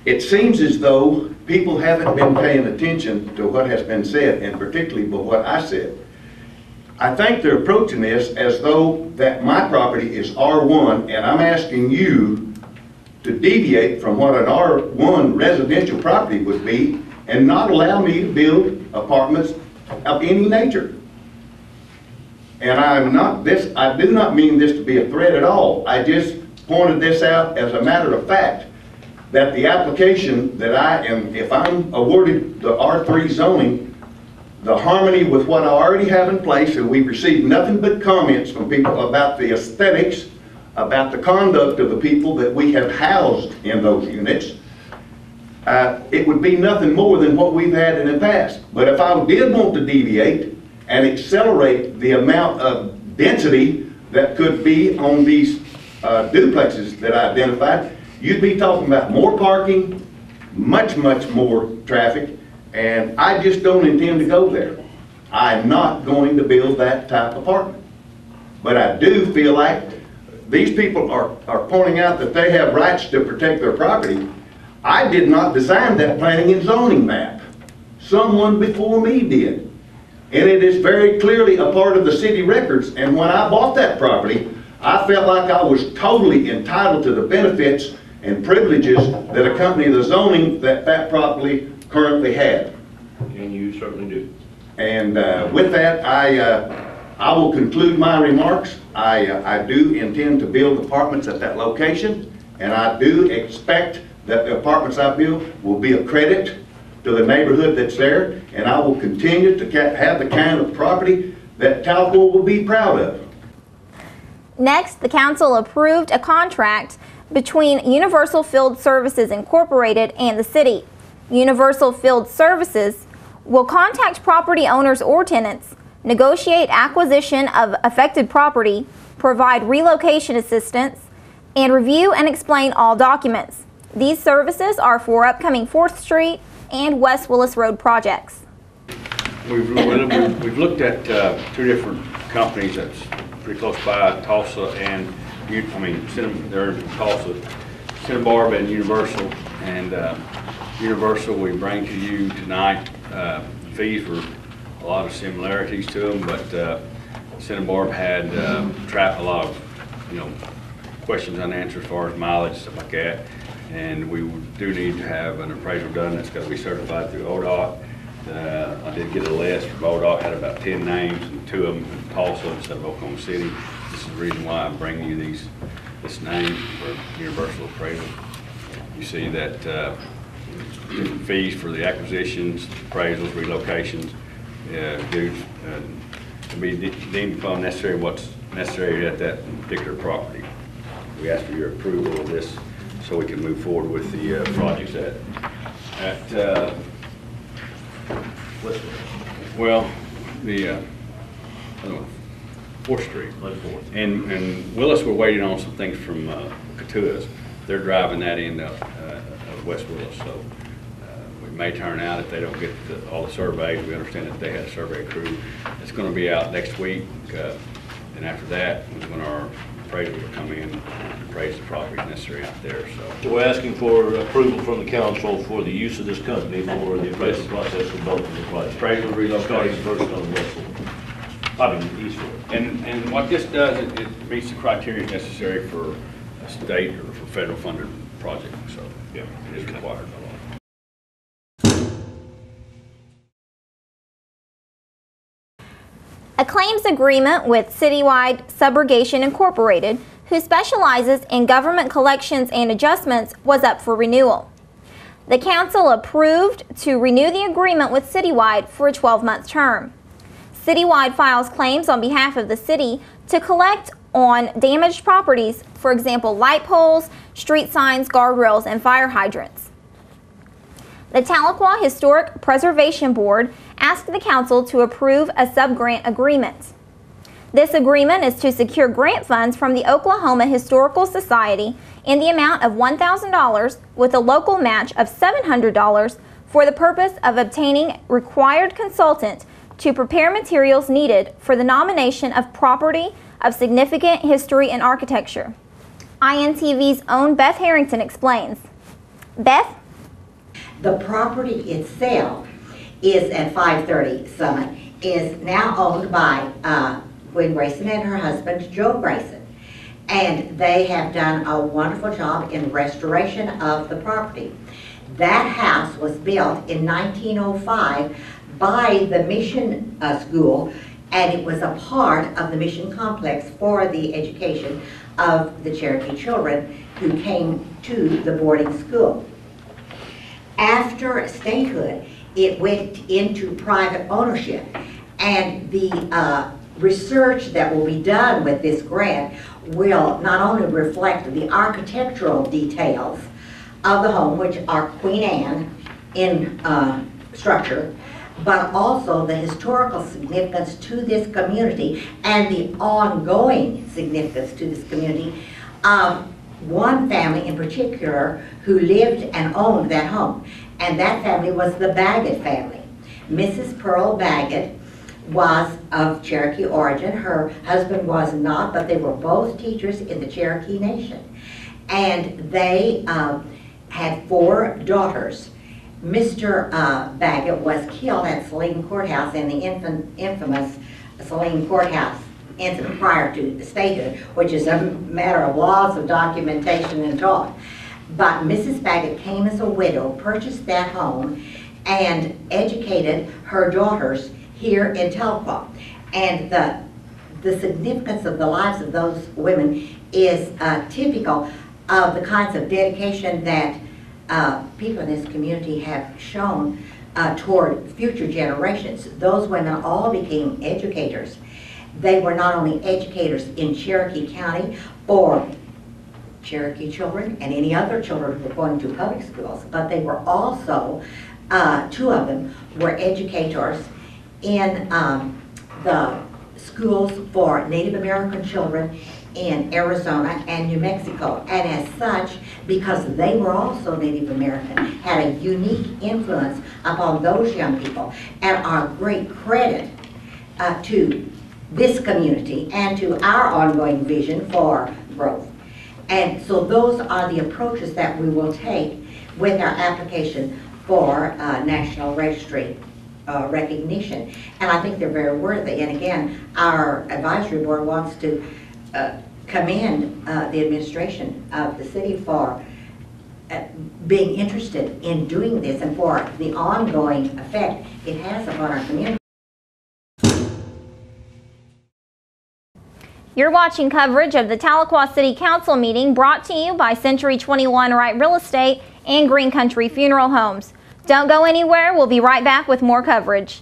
It seems as though people haven't been paying attention to what has been said, and particularly what I said. I think they're approaching this as though that my property is R1, and I'm asking you to deviate from what an R1 residential property would be and not allow me to build apartments of any nature. And I do not mean this to be a threat at all. I just pointed this out as a matter of fact, that the application that if I'm awarded the R3 zoning, the harmony with what I already have in place, and we've received nothing but comments from people about the aesthetics, about the conduct of the people that we have housed in those units, it would be nothing more than what we've had in the past. But if I did want to deviate and accelerate the amount of density that could be on these duplexes that I identified, you'd be talking about more parking, much more traffic, and I just don't intend to go there. I'm not going to build that type of apartment. But I do feel like these people are pointing out that they have rights to protect their property. I did not design that planning and zoning map. Someone before me did. And it is very clearly a part of the city records, and when I bought that property, I felt like I was totally entitled to the benefits and privileges that accompany the zoning that property currently had. And you certainly do. And with that, I will conclude my remarks. I do intend to build apartments at that location, and I do expect that the apartments I build will be a credit to the neighborhood that's there, and I will continue to have the kind of property that Talco will be proud of. Next, the council approved a contract between Universal Field Services Incorporated and the city. Universal Field Services will contact property owners or tenants, negotiate acquisition of affected property, provide relocation assistance, and review and explain all documents. These services are for upcoming 4th Street and West Willis Road projects. We've looked at 2 different companies that's pretty close by, Tulsa and they're in Tulsa, Santa Barbara and Universal. And Universal, we bring to you tonight. Fees were a lot of similarities to them, but Santa Barbara had a lot of questions unanswered as far as mileage, stuff like that. And we do need to have an appraisal done that's got to be certified through ODOT. I did get a list from ODOT, had about 10 names, and 2 of them in Tulsa instead of Oklahoma City. This is the reason why I'm bringing you this name for Universal Appraisal. You see that different fees for the acquisitions, appraisals, relocations, to be deemed upon necessary what's necessary at that particular property. We ask for your approval of this so we can move forward with the projects at well, the 4th Street. And Willis, we're waiting on some things from Catua's. They're driving that into West Willis, so we may turn out if they don't get all the surveys. We understand that they had a survey crew. It's going to be out next week, and after that is when our appraiser will come in and appraise the property necessary out there. So we're asking for approval from the council for the use of this company for the appraisal process for both of the projects. Appraisal relocation first on Westwood, Eastwood. And what this does, it meets the criteria necessary for a state or for federal funded project. So yeah, it is required by law. A claims agreement with Citywide Subrogation Incorporated, who specializes in government collections and adjustments, was up for renewal. The council approved to renew the agreement with Citywide for a 12-month term. Citywide files claims on behalf of the city to collect on damaged properties, for example, light poles, street signs, guardrails, and fire hydrants. The Tahlequah Historic Preservation Board asked the council to approve a sub-grant agreement. This agreement is to secure grant funds from the Oklahoma Historical Society in the amount of $1,000 with a local match of $700 for the purpose of obtaining required consultant to prepare materials needed for the nomination of property of significant history and architecture. INTV's own Beth Harrington explains. Beth? The property itself is at 530 Summit, is now owned by Gwen Grayson and her husband, Joe Grayson. And they have done a wonderful job in restoration of the property. That house was built in 1905 by the mission school, and it was a part of the mission complex for the education of the Cherokee children who came to the boarding school. After statehood, it went into private ownership, and the research that will be done with this grant will not only reflect the architectural details of the home, which are Queen Anne in structure, but also the historical significance to this community and the ongoing significance to this community of one family in particular who lived and owned that home. And that family was the Baggett family. Mrs. Pearl Baggett was of Cherokee origin. Her husband was not, but they were both teachers in the Cherokee Nation. And they had 4 daughters. Mr. Baggett was killed at Saline Courthouse in the infamous Saline Courthouse incident prior to statehood, which is a matter of lots of documentation and talk. But Mrs. Baggett came as a widow, purchased that home, and educated her daughters here in Tahlequah. And the significance of the lives of those women is typical of the kinds of dedication that people in this community have shown toward future generations. Those women all became educators. They were not only educators in Cherokee County for Cherokee children and any other children who were going to public schools, but they were also, 2 of them were educators in the schools for Native American children in Arizona and New Mexico. And as such, because they were also Native American, had a unique influence upon those young people and are great credit to this community and to our ongoing vision for growth. And so those are the approaches that we will take with our application for National Registry recognition. And I think they're very worthy. And again, our advisory board wants to commend the administration of the city for being interested in doing this and for the ongoing effect it has upon our community. You're watching coverage of the Tahlequah City Council meeting brought to you by Century 21 Wright Real Estate and Green Country Funeral Homes. Don't go anywhere. We'll be right back with more coverage.